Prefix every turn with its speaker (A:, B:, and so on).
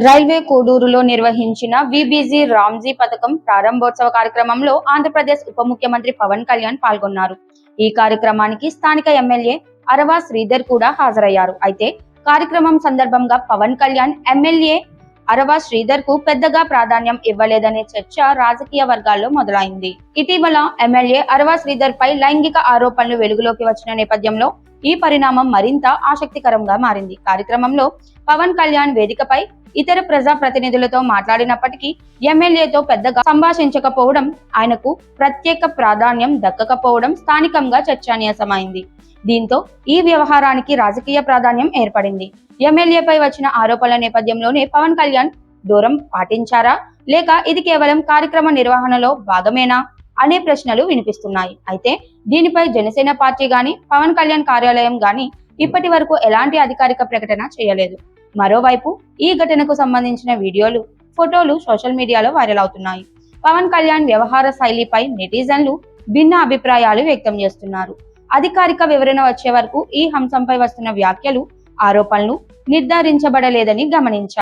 A: Railway కోడూరులో నిర్వహించిన VBG Ramji పథకం ప్రారంభోత్సవ కార్యక్రమంలో ఆంధ్రప్రదేశ్ ఉప ముఖ్యమంత్రి పవన్ కళ్యాణ్ పాల్గొన్నారు. ఈ కార్యక్రమానికి స్థానిక ఎమ్మెల్యే అరవ శ్రీధర్ కూడా హాజరయ్యారు. అయితే కార్యక్రమం సందర్భంగా పవన్ కళ్యాణ్ ఎమ్మెల్యే అరవ శ్రీధర్ కు పెద్దగా ప్రాధాన్యం ఇవ్వలేదనే చర్చ రాజకీయ వర్గాల్లో మొదలైంది. ఇటీవల ఎమ్మెల్యే అరవ శ్రీధర్ పై లైంగిక ఆరోపణలు వెలుగులోకి వచ్చిన నేపథ్యంలో ఈ పరిణామం మరింత ఆసక్తికరంగా మారింది. కార్యక్రమంలో పవన్ కళ్యాణ్ వేదికపై ఇతర ప్రజా ప్రతినిధులతో మాట్లాడినప్పటికీ ఎమ్మెల్యేతో పెద్దగా సంభాషించకపోవడం, ఆయనకు ప్రత్యేక ప్రాధాన్యం దక్కకపోవడం స్థానికంగా చర్చనీయాంశమైంది. దీంతో ఈ వ్యవహారానికి రాజకీయ ప్రాధాన్యం ఏర్పడింది. ఎమ్మెల్యేపై వచ్చిన ఆరోపణల నేపథ్యంలోనే పవన్ కళ్యాణ్ దూరం పాటించారా, లేక ఇది కేవలం కార్యక్రమ నిర్వహణలో భాగమేనా అనే ప్రశ్నలు వినిపిస్తున్నాయి. అయితే దీనిపై జనసేన పార్టీ గాని, పవన్ కళ్యాణ్ కార్యాలయం గాని ఇప్పటి వరకు ఎలాంటి అధికారిక ప్రకటన చేయలేదు. మరోవైపు ఈ ఘటనకు సంబంధించిన వీడియోలు, ఫోటోలు సోషల్ మీడియాలో వైరల్ అవుతున్నాయి. పవన్ కళ్యాణ్ వ్యవహార శైలిపై నెటిజన్లు భిన్న అభిప్రాయాలు వ్యక్తం చేస్తున్నారు. అధికారిక వివరణ వచ్చే వరకు ఈ అంశంపై వస్తున్న వ్యాఖ్యలు, ఆరోపణలు నిర్ధారించబడలేదని గమనించారు.